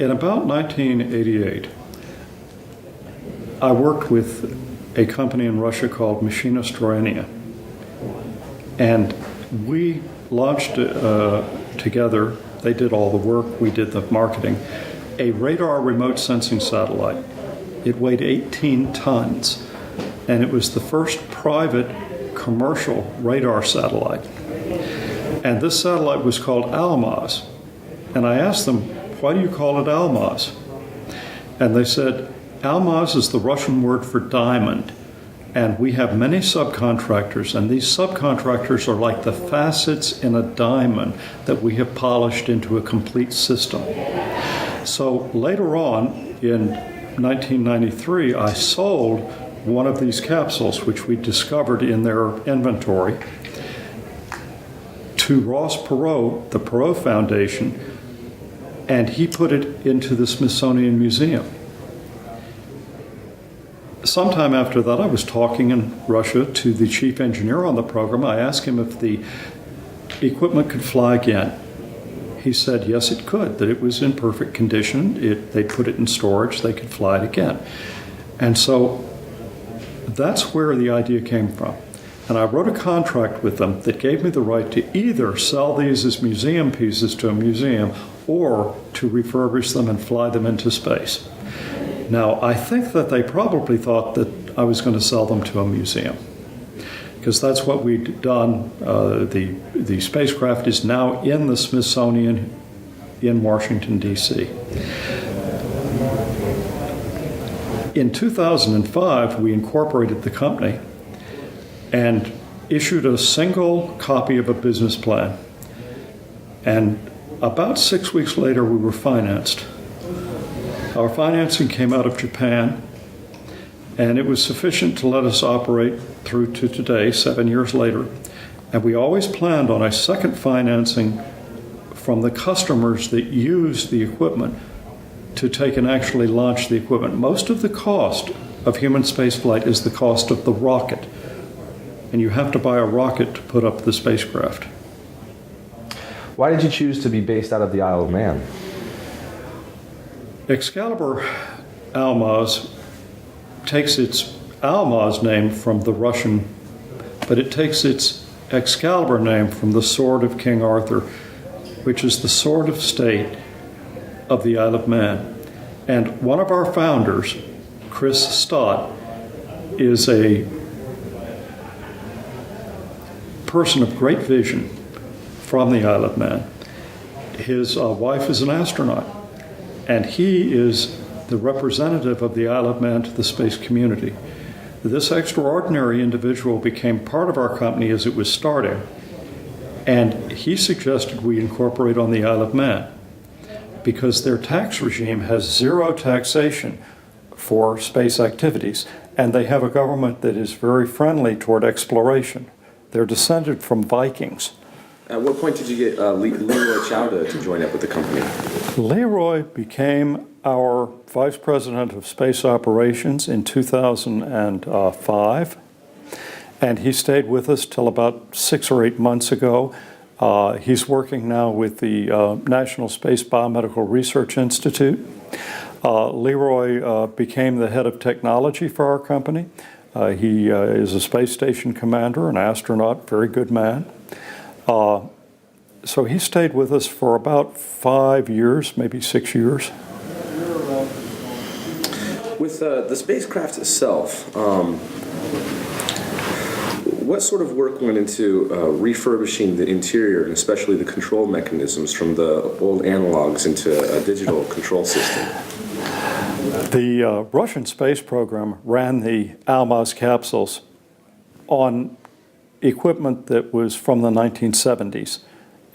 In about 1988, I worked with a company in Russia called Machina. And we launched together, they did all the work, we did the marketing, a radar remote sensing satellite. It weighed 18 tons, and it was the first private commercial radar satellite. And this satellite was called Almaz. And I asked them, why do you call it Almaz? And they said, Almaz is the Russian word for diamond. And we have many subcontractors, and these subcontractors are like the facets in a diamond that we have polished into a complete system. So later on, in 1993, I sold one of these capsules, which we discovered in their inventory, to Ross Perot, the Perot Foundation, and he put it into the Smithsonian Museum. Sometime after that, I was talking in Russia to the chief engineer on the program. I asked him if the equipment could fly again. He said, yes, it could, that it was in perfect condition. They put it in storage, they could fly it again. And so that's where the idea came from. And I wrote a contract with them that gave me the right to either sell these as museum pieces to a museum or to refurbish them and fly them into space. Now, I think that they probably thought that I was going to sell them to a museum, because that's what we'd done. The spacecraft is now in the Smithsonian in Washington, D.C. In 2005, we incorporated the company and issued a single copy of a business plan. And about 6 weeks later, we were financed. Our financing came out of Japan, and it was sufficient to let us operate through to today, 7 years later. And we always planned on a second financing from the customers that use the equipment to take and actually launch the equipment. Most of the cost of human spaceflight is the cost of the rocket, and you have to buy a rocket to put up the spacecraft. Why did you choose to be based out of the Isle of Man? Excalibur Almaz takes its Almaz name from the Russian, but it takes its Excalibur name from the sword of King Arthur, which is the sword of state of the Isle of Man. And one of our founders, Chris Stott, is a person of great vision from the Isle of Man. His wife is an astronaut, and he is the representative of the Isle of Man to the space community. This extraordinary individual became part of our company as it was starting, and he suggested we incorporate on the Isle of Man because their tax regime has zero taxation for space activities, and they have a government that is very friendly toward exploration. They're descended from Vikings. At what point did you get Leroy Chow to join up with the company? Leroy became our vice president of space operations in 2005, and he stayed with us till about 6 or 8 months ago. He's working now with the National Space Biomedical Research Institute. Leroy became the head of technology for our company. He is a space station commander, an astronaut, very good man. So he stayed with us for about 5 years, maybe 6 years. With the spacecraft itself, what sort of work went into refurbishing the interior, and especially the control mechanisms from the old analogs into a digital control system? The Russian space program ran the Almaz capsules on equipment that was from the 1970s.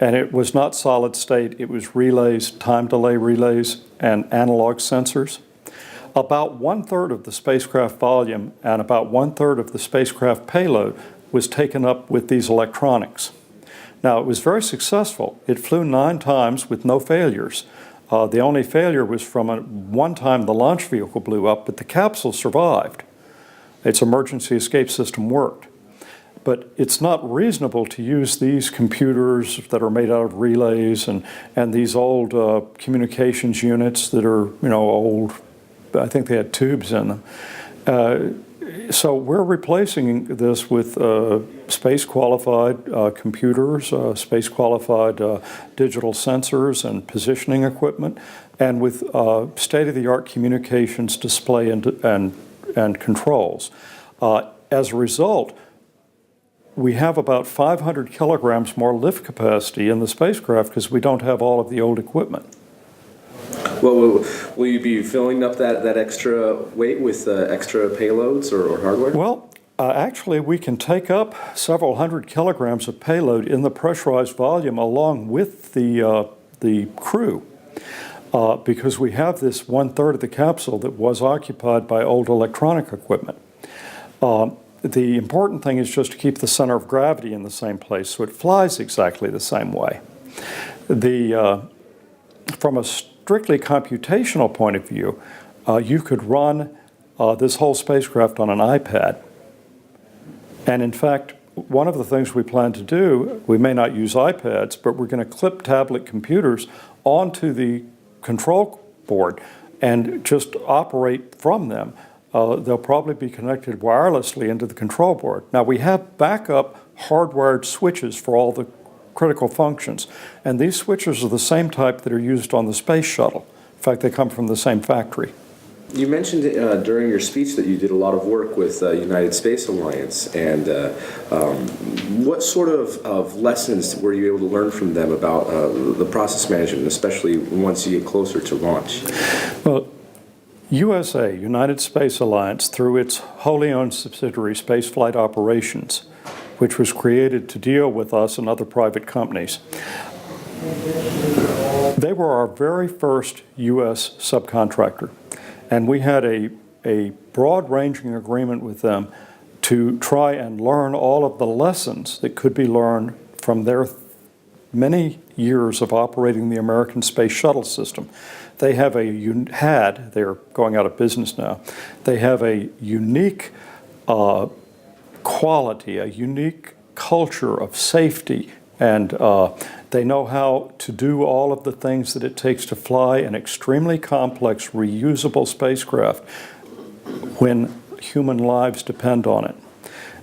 And it was not solid state, it was relays, time delay relays, and analog sensors. About 1/3 of the spacecraft volume and about 1/3 of the spacecraft payload was taken up with these electronics. Now, it was very successful. It flew 9 times with no failures. The only failure was from one time the launch vehicle blew up, but the capsule survived. Its emergency escape system worked. But it's not reasonable to use these computers that are made out of relays and these old communications units that are, old. I think they had tubes in them. So we're replacing this with space-qualified computers, space-qualified digital sensors and positioning equipment, and with state-of-the-art communications display and controls. As a result, we have about 500 kilograms more lift capacity in the spacecraft because we don't have all of the old equipment. Well, will you be filling up that extra weight with extra payloads or hardware? Well, actually, we can take up several hundred kilograms of payload in the pressurized volume along with the crew because we have this 1/3 of the capsule that was occupied by old electronic equipment. The important thing is just to keep the center of gravity in the same place so it flies exactly the same way. From a strictly computational point of view, you could run this whole spacecraft on an iPad. And in fact, one of the things we plan to do, we may not use iPads, but we're going to clip tablet computers onto the control board and just operate from them. They'll probably be connected wirelessly into the control board. Now, we have backup hardwired switches for all the critical functions, and these switches are the same type that are used on the space shuttle. In fact, they come from the same factory. You mentioned during your speech that you did a lot of work with United Space Alliance, and what sort of lessons were you able to learn from them about the process management, especially once you get closer to launch? Well, USA, United Space Alliance, through its wholly owned subsidiary Spaceflight Operations, which was created to deal with us and other private companies. They were our very first U.S. subcontractor, and we had a broad-ranging agreement with them to try and learn all of the lessons that could be learned from their many years of operating the American space shuttle system. They have they're going out of business now, they have a unique quality, a unique culture of safety, and they know how to do all of the things that it takes to fly an extremely complex, reusable spacecraft when human lives depend on it.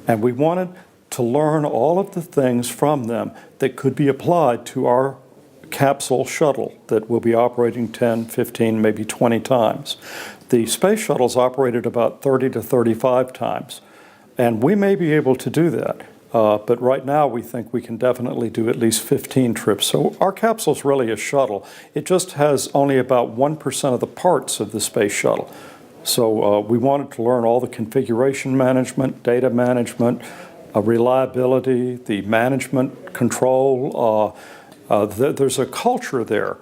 And we wanted to learn all of the things from them that could be applied to our capsule shuttle that will be operating 10, 15, maybe 20 times. The space shuttle's operated about 30 to 35 times, and we may be able to do that. But right now we think we can definitely do at least 15 trips. So our capsule's really a shuttle. It just has only about 1% of the parts of the space shuttle. So we wanted to learn all the configuration management, data management, reliability, the management control. There's a culture there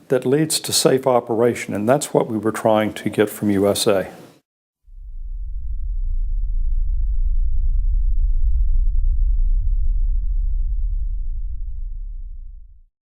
that leads to safe operation, and that's what we were trying to get from USA.